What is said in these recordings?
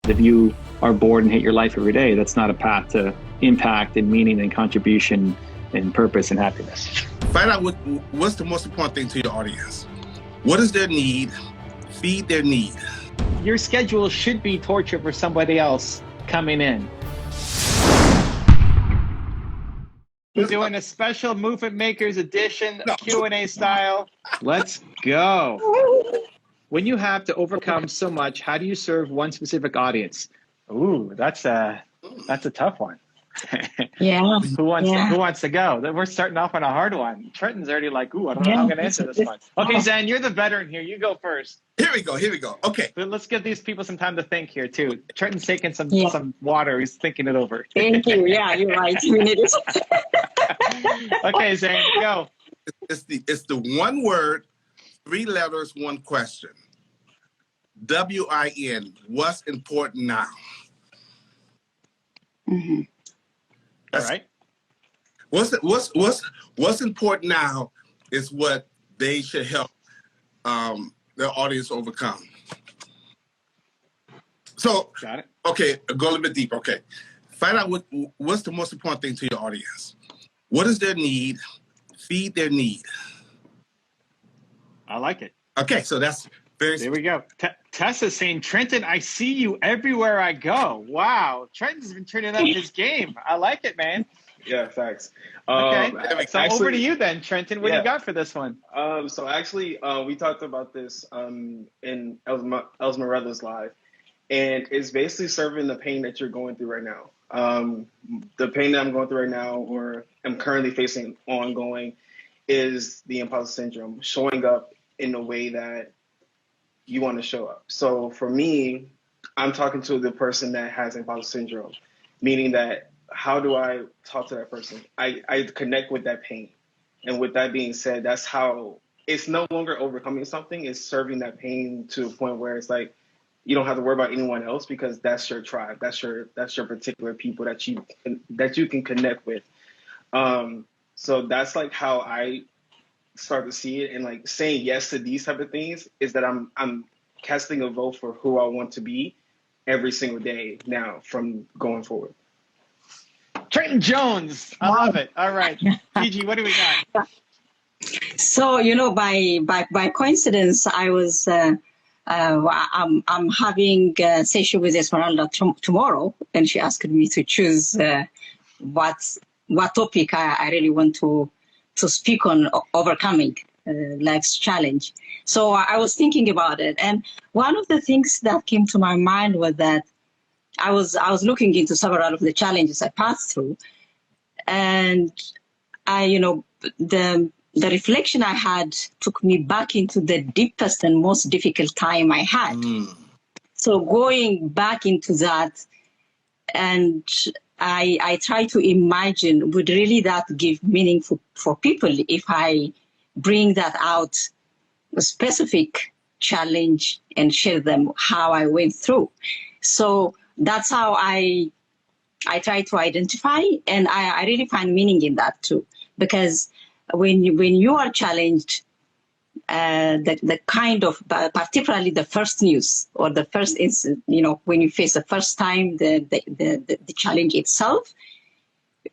If you are bored and hate your life every day, that's not a path to impact and meaning and contribution and purpose and happiness. Find out what's the most important thing to your audience. What is their need? Feed their need. Your schedule should be torture for somebody else coming in. We're doing a special Movement Makers edition, Q&A style. Let's go. When you have to overcome so much, how do you serve one specific audience? Ooh, that's a tough one. Yeah. Who wants to go? We're starting off on a hard one. Trenton's already like, ooh, I don't know how I'm going to answer this one. Okay, Zen, you're the veteran here. You go first. Here we go. Okay. But let's give these people some time to think here, too. Trenton's taking some water. He's thinking it over. Thank you. Yeah, you're right. We need it. Okay, Zen, go. It's the one word, 3 letters, 1 question. WIN. What's important now? Mm-hmm. All right. What's important now is what they should help their audience overcome. So, got it. Okay, go a little bit deeper. Okay, find out what's the most important thing to your audience. What is their need? Feed their need. I like it. Okay, so that's very. There we go. Tessa's saying, Trenton, I see you everywhere I go. Wow, Trenton's been turning up his game. I like it, man. Yeah, facts. Okay, so actually, over to you then, Trenton. What do you got for this one? So actually, we talked about this in Elsmerada's live, and it's basically serving the pain that you're going through right now. The pain that I'm going through right now, or I'm currently facing ongoing, is the imposter syndrome, showing up in a way that you want to show up. So for me, I'm talking to the person that has imposter syndrome, meaning that how do I talk to that person? I connect with that pain. And with that being said, that's how it's no longer overcoming something, it's serving that pain to a point where it's like, you don't have to worry about anyone else because that's your tribe. That's your particular people that you can connect with. So that's like how I start to see it, and like saying yes to these type of things is that I'm casting a vote for who I want to be every single day now from going forward. Trenton Jones, I love it. All right, Gigi, what do we got? So by coincidence, I was I'm having a session with Esmeralda tomorrow, and she asked me to choose what topic I really want to speak on overcoming life's challenge. So I was thinking about it, and one of the things that came to my mind was that I was looking into several of the challenges I passed through, and the reflection I had took me back into the deepest and most difficult time I had. So going back into that, and I try to imagine, would really that give meaning for people if I bring that out, a specific challenge, and share them how I went through. So that's how I try to identify, and I really find meaning in that too, because when you are challenged, the kind of, particularly the first news or the first incident, when you face the first time the challenge itself,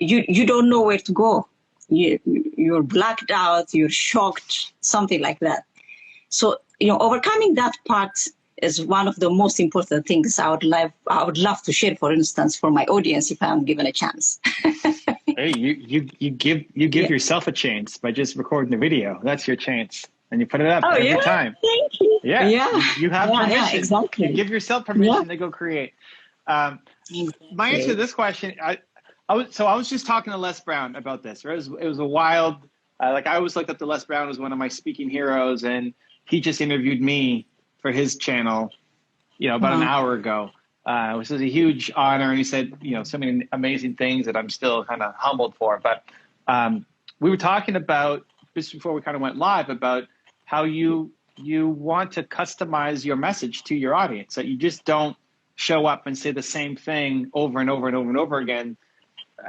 you don't know where to go. You're blacked out, you're shocked, something like that. So overcoming that part is one of the most important things I would love to share, for instance, for my audience if I'm given a chance. Hey, you give yourself a chance by just recording the video. That's your chance. And you put it up every time. Thank you. Yeah. You have permission. Yeah, exactly. You give yourself permission to go create. My answer to this question, I was just talking to Les Brown about this. Right? It was a wild, I always looked up to Les Brown as one of my speaking heroes, and he just interviewed me for his channel, about an hour ago, which was a huge honor. And he said, so many amazing things that I'm still kind of humbled for. But we were talking about, just before we kind of went live, about how you want to customize your message to your audience, that you just don't show up and say the same thing over and over and over and over again.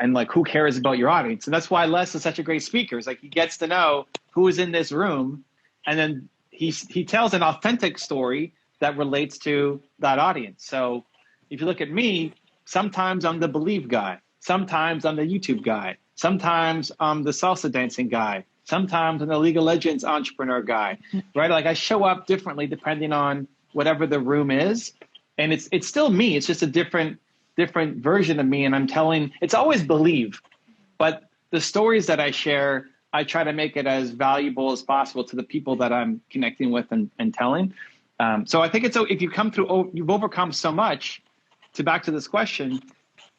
And like, who cares about your audience? And that's why Les is such a great speaker. It's like he gets to know who is in this room, and then he tells an authentic story that relates to that audience. So if you look at me, sometimes I'm the believe guy. Sometimes I'm the YouTube guy. Sometimes I'm the salsa dancing guy. Sometimes I'm the League of Legends entrepreneur guy, right? Like I show up differently depending on whatever the room is. And it's still me. It's just a different version of me. And I'm telling, it's always believe, but the stories that I share, I try to make it as valuable as possible to the people that I'm connecting with and telling. So I think if you come through, you've overcome so much. Back to this question,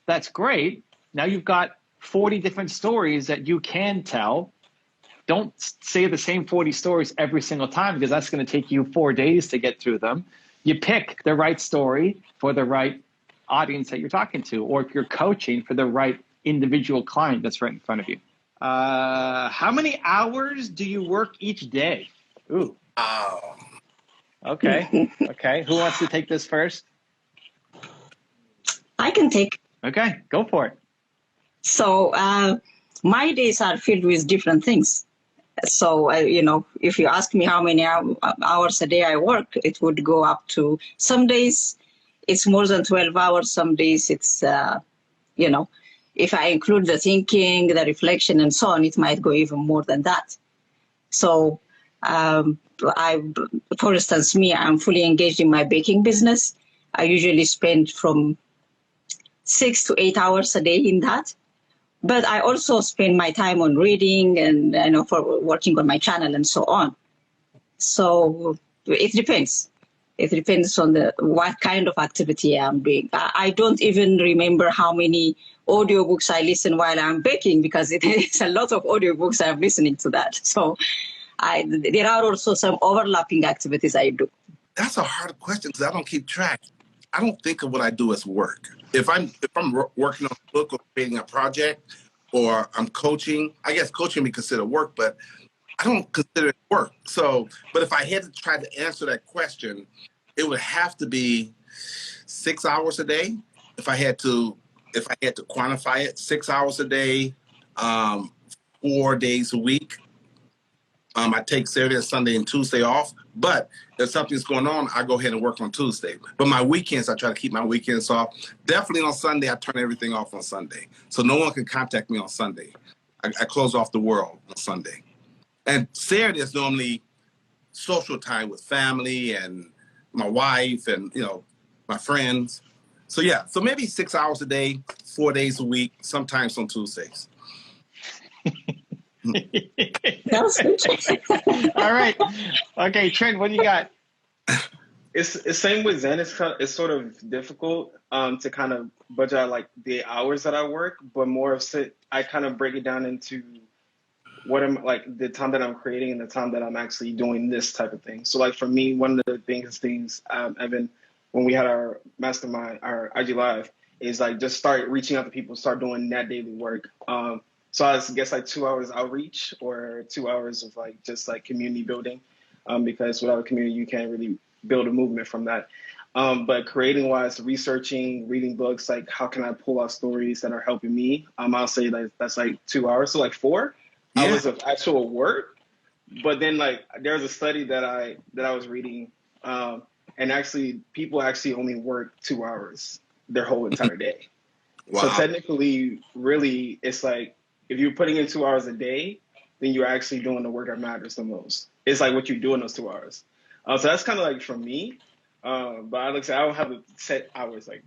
that's great. Now you've got 40 different stories that you can tell. Don't say the same 40 stories every single time, because that's going to take you 4 days to get through them. You pick the right story for the right audience that you're talking to, or if you're coaching, for the right individual client that's right in front of you. How many hours do you work each day? Ooh. Okay. Okay. Who wants to take this first? I can take. Okay, go for it. So my days are filled with different things. So, if you ask me how many hours a day I work, it would go up to, some days it's more than 12 hours. Some days it's, if I include the thinking, the reflection and so on, it might go even more than that. So for instance, I'm fully engaged in my baking business. I usually spend from 6 to 8 hours a day in that. But I also spend my time on reading and for working on my channel and so on. So it depends. It depends on what kind of activity I'm doing. I don't even remember how many audiobooks I listen while I'm baking, because it's a lot of audiobooks I'm listening to that. So there are also some overlapping activities I do. That's a hard question because I don't keep track. I don't think of what I do as work. If I'm working on a book or creating a project, or I'm coaching, I guess coaching be considered work, but I don't consider it work. So, but if I had to try to answer that question, it would have to be 6 hours a day. If I had to quantify it, 6 hours a day, 4 days a week. I take Saturday, Sunday, and Tuesday off. But if something's going on, I go ahead and work on Tuesday. But my weekends, I try to keep my weekends off. Definitely on Sunday, I turn everything off on Sunday. So no one can contact me on Sunday. I close off the world on Sunday. And Saturday is normally social time with family and my wife and, my friends. So yeah, so maybe 6 hours a day, 4 days a week, sometimes on Tuesdays. All right. Okay, Trent, what do you got? It's same with Zen. It's sort of difficult to kind of budget out, like, the hours that I work, but more of I kind of break it down into what I'm, like, the time that I'm creating and the time that I'm actually doing this type of thing. So, like, for me, one of the things Evan, when we had our mastermind, our IG Live, is like just start reaching out to people, start doing that daily work. So I guess like 2 hours outreach or 2 hours of like just like community building, because without a community, you can't really build a movement from that. But creating wise, researching, reading books, like how can I pull out stories that are helping me? I'll say that's like 2 hours. So like 4 hours of actual work. But then like there's a study that I was reading, and actually people actually only work 2 hours their whole entire day. Wow. So technically, really, it's like, if you're putting in 2 hours a day, then you're actually doing the work that matters the most. It's like what you do in those 2 hours. So that's kind of like for me. But I I don't have a set hours I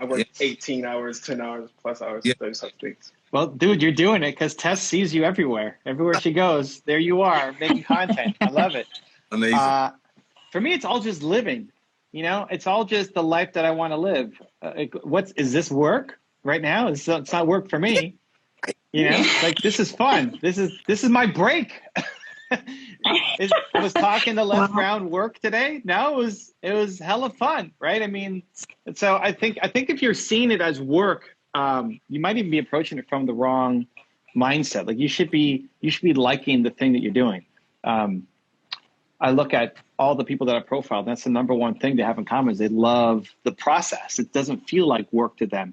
work 18 hours, 10 hours, plus hours, those types of things. Well, dude, you're doing it because Tess sees you everywhere. Everywhere she goes, there you are making content. I love it. Amazing. For me, it's all just living. It's all just the life that I want to live. Is this work right now? It's not work for me. Like, this is fun. This is my break. I was talking to Les Brown work today. No, it was hella fun, right? I mean, so I think if you're seeing it as work, you might even be approaching it from the wrong mindset. Like you should be liking the thing that you're doing. I look at all the people that I profiled. That's the number one thing they have in common is they love the process. It doesn't feel like work to them.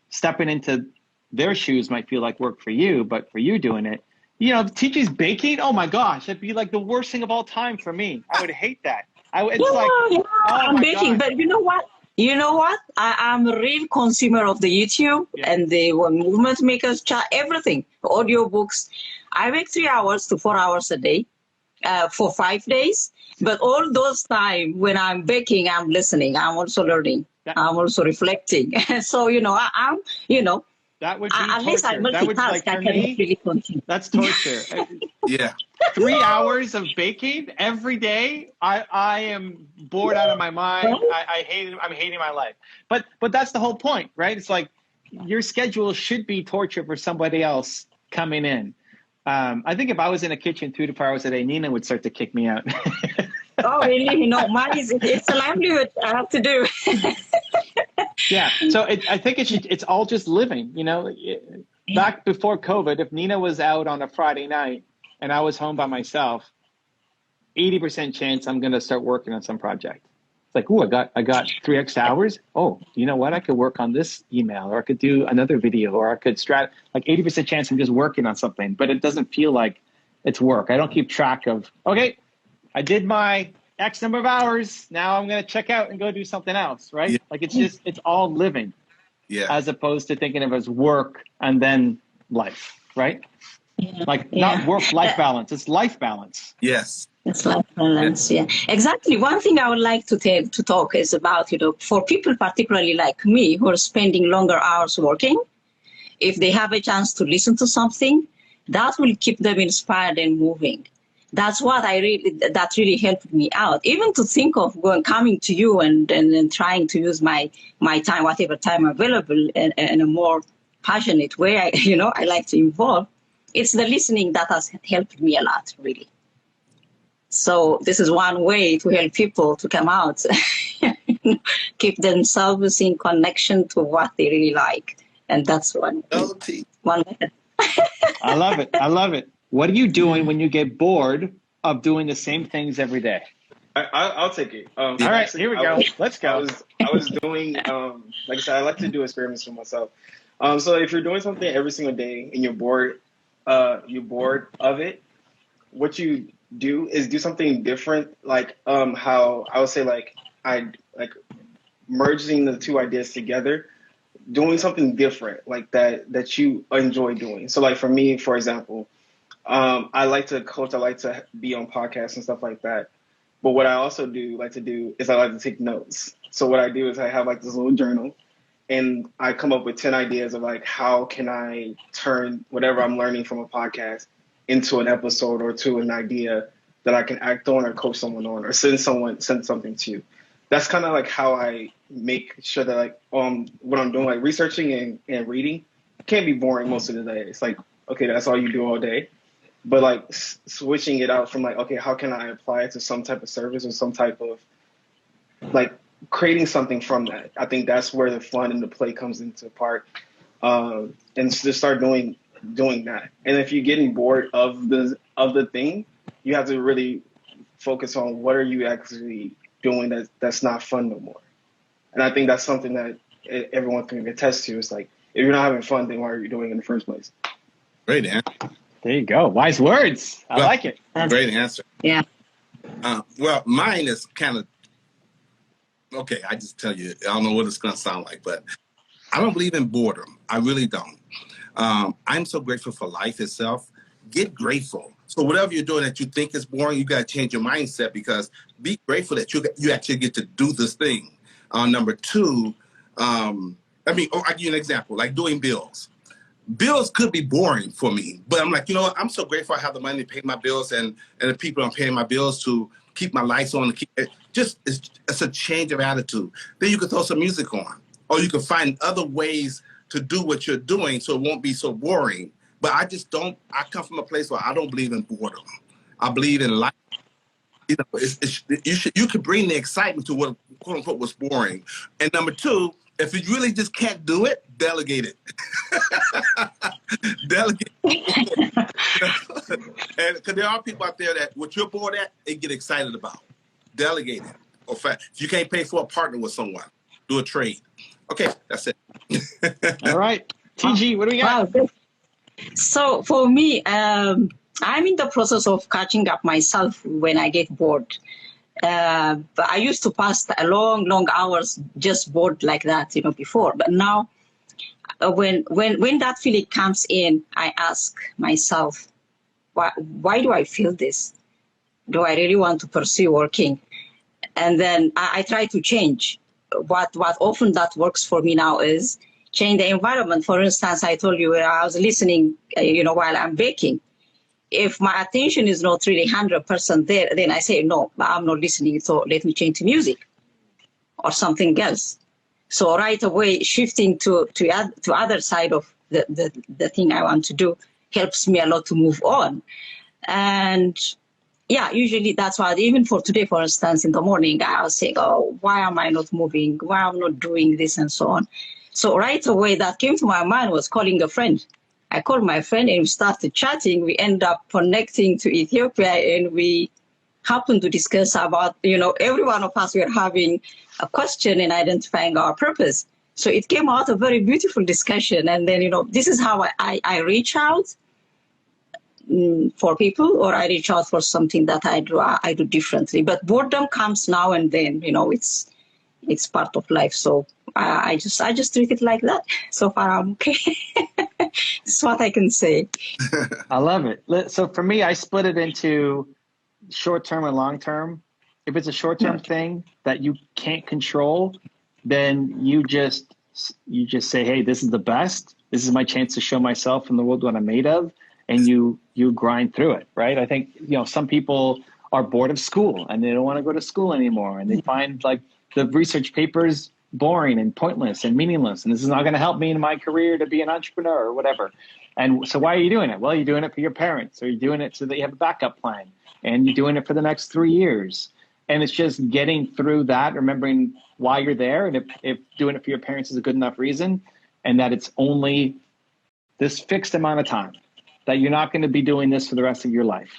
Stepping into their shoes might feel like work for you, but for you doing it, teaching baking, oh my gosh, that'd be like the worst thing of all time for me. I would hate that. I'm baking, but you know what? You know what? I'm a real consumer of the YouTube and the movement makers chat, everything, audiobooks. I make 3 hours to 4 hours a day for 5 days. But all those time when I'm baking, I'm listening. I'm also learning. I'm also reflecting. So, I'm, that would be at least I torture. That would, multitask. like, I for can me, really continue. that's torture. Yeah. 3 hours of baking every day. I am bored out of my mind. I hate it. I'm hating my life. But that's the whole point, right? It's like your schedule should be torture for somebody else coming in. I think if I was in a kitchen 3 to 4 hours a day, Nina would start to kick me out. Oh, really? Mine it's a livelihood I have to do. Yeah. So I think it's all just living, Back before COVID, if Nina was out on a Friday night and I was home by myself, 80% chance I'm going to start working on some project. It's like, oh, I got 3 extra hours. Oh, you know what? I could work on this email, or I could do another video, or I could like 80% chance I'm just working on something, but it doesn't feel like it's work. I don't keep track of, okay, I did my X number of hours. Now I'm going to check out and go do something else, right? Yeah. Like it's all living, as opposed to thinking of it as work and then life, right? Like not work-life balance, it's life balance. Yes. It's life balance, exactly. One thing I would like to talk is about, for people particularly like me who are spending longer hours working, if they have a chance to listen to something, that will keep them inspired and moving. That's what that really helped me out. Even to think of coming to you and trying to use my time, whatever time available, in a more passionate way. I like to involve. It's the listening that has helped me a lot, really. So this is one way to help people to come out, keep themselves in connection to what they really like, and that's one method. I love it. I love it. What are you doing when you get bored of doing the same things every day? I'll take it. All right, here we go. Let's go. I was doing, like I said, I like to do experiments for myself. So if you're doing something every single day and you're bored of it, what you do is do something different. Like how I would say, like merging the two ideas together, doing something different like that you enjoy doing. So like for me, for example, I like to coach. I like to be on podcasts and stuff like that. But what I also like to do is I like to take notes. So what I do is I have like this little journal, and I come up with 10 ideas of like, how can I turn whatever I'm learning from a podcast into an episode or to an idea that I can act on or coach someone on or send something to. That's kind of like how I make sure that like what I'm doing, like researching and reading, can't be boring most of the day. It's like, okay, that's all you do all day. But like switching it out from like, okay, how can I apply it to some type of service or some type of like creating something from that? I think that's where the fun and the play comes into part. And just start doing that. And if you're getting bored of the thing, you have to really focus on what are you actually doing that's not fun no more. And I think that's something that everyone can attest to. It's like, if you're not having fun, then why are you doing it in the first place? Great answer. There you go. Wise words. I like it. Great answer. Yeah. Well, mine is kind of, okay, I just tell you, I don't know what it's going to sound like, but I don't believe in boredom. I really don't. I'm so grateful for life itself. Get grateful. So whatever you're doing that you think is boring, you got to change your mindset, because be grateful that you actually get to do this thing. Number two, I'll give you an example, like doing bills. Bills could be boring for me, but I'm like, you know what? I'm so grateful I have the money to pay my bills and the people I'm paying my bills to keep my lights on. It's a change of attitude. Then you can throw some music on, or you can find other ways to do what you're doing so it won't be so boring. But I come from a place where I don't believe in boredom. I believe in life. You know, you can bring the excitement to what, quote unquote, was boring. And number two, if you really just can't do it, delegate it. Delegate. And because there are people out there that what you're bored at, they get excited about. Delegate it. Or if you can't pay for a partner with someone, do a trade. Okay, that's it. All right. TG, what do we got? Wow. So for me, I'm in the process of catching up myself when I get bored. But I used to pass long hours just bored like that, before. But now, when that feeling comes in, I ask myself, why do I feel this? Do I really want to pursue working? And then I try to change. What often that works for me now is change the environment. For instance, I told you I was listening, while I'm baking. If my attention is not really 100% there, then I say, no, I'm not listening, so let me change to music or something else. So right away, shifting to other side of the thing I want to do helps me a lot to move on. And yeah, usually that's why, even for today, for instance, in the morning, I was saying, oh, why am I not moving? Why am I not doing this and so on? So right away, that came to my mind was calling a friend. I called my friend and we started chatting. We end up connecting to Ethiopia and we happened to discuss about, every one of us were having a question and identifying our purpose. So it came out a very beautiful discussion. And then, this is how I reach out for people, or I reach out for something that I do differently. But boredom comes now and then, it's part of life. So I just treat it like that. So far, I'm okay. That's what I can say. I love it. So for me, I split it into short-term and long-term. If it's a short-term thing that you can't control, then you just say, hey, this is the best. This is my chance to show myself in the world what I'm made of. And you grind through it, right? I think, some people are bored of school and they don't want to go to school anymore. And they find like the research papers boring and pointless and meaningless. And this is not going to help me in my career to be an entrepreneur or whatever. And so why are you doing it? Well, you're doing it for your parents, or you're doing it so that you have a backup plan, and you're doing it for the next 3 years. And it's just getting through that, remembering why you're there. And if doing it for your parents is a good enough reason, and that it's only this fixed amount of time, that you're not going to be doing this for the rest of your life.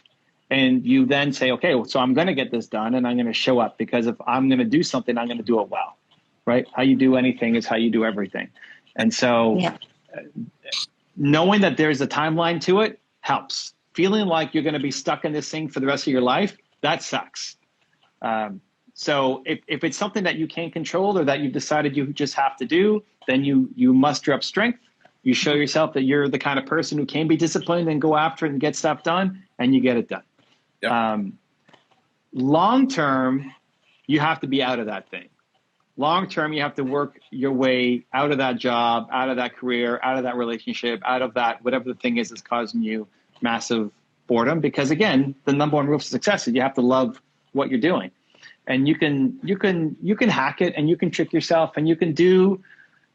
And you then say, okay, so I'm going to get this done and I'm going to show up, because if I'm going to do something, I'm going to do it well, right? How you do anything is how you do everything. And so knowing that there's a timeline to it helps. Feeling like you're going to be stuck in this thing for the rest of your life, that sucks. So if it's something that you can't control or that you've decided you just have to do, then you muster up strength. You show yourself that you're the kind of person who can be disciplined and go after it and get stuff done, and you get it done. Yep. Long term, you have to be out of that thing. Long term, you have to work your way out of that job, out of that career, out of that relationship, out of that whatever the thing is that's causing you massive boredom. Because again, the number one rule of success is you have to love what you're doing, and you can hack it, and you can trick yourself, and you can do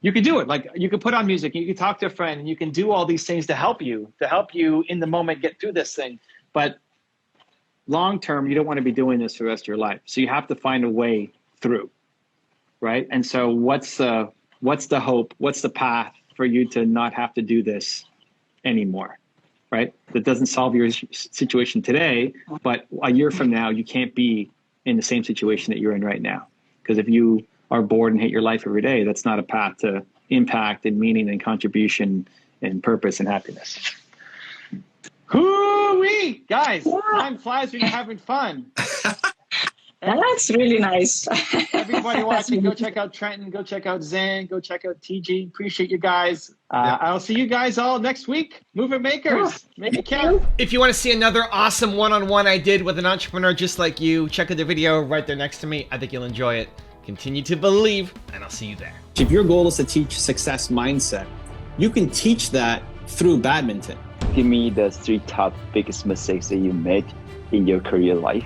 it. Like you can put on music, and you can talk to a friend, and you can do all these things to help you in the moment get through this thing. But long term, you don't want to be doing this for the rest of your life. So you have to find a way through, right? And so what's the hope? What's the path for you to not have to do this anymore, right? That doesn't solve your situation today, but a year from now, you can't be in the same situation that you're in right now. Because if you are bored and hate your life every day, that's not a path to impact and meaning and contribution and purpose and happiness. Hoo-wee! Guys, time flies when you're having fun. That's really nice. Everybody watching, go check out Trenton, go check out Zan, go check out TG. Appreciate you guys. I'll see you guys all next week. Movement makers, make it count. If you want to see another awesome one-on-one I did with an entrepreneur just like you, check out the video right there next to me. I think you'll enjoy it. Continue to believe, and I'll see you there. If your goal is to teach success mindset, you can teach that through badminton. Give me the 3 top biggest mistakes that you made in your career life.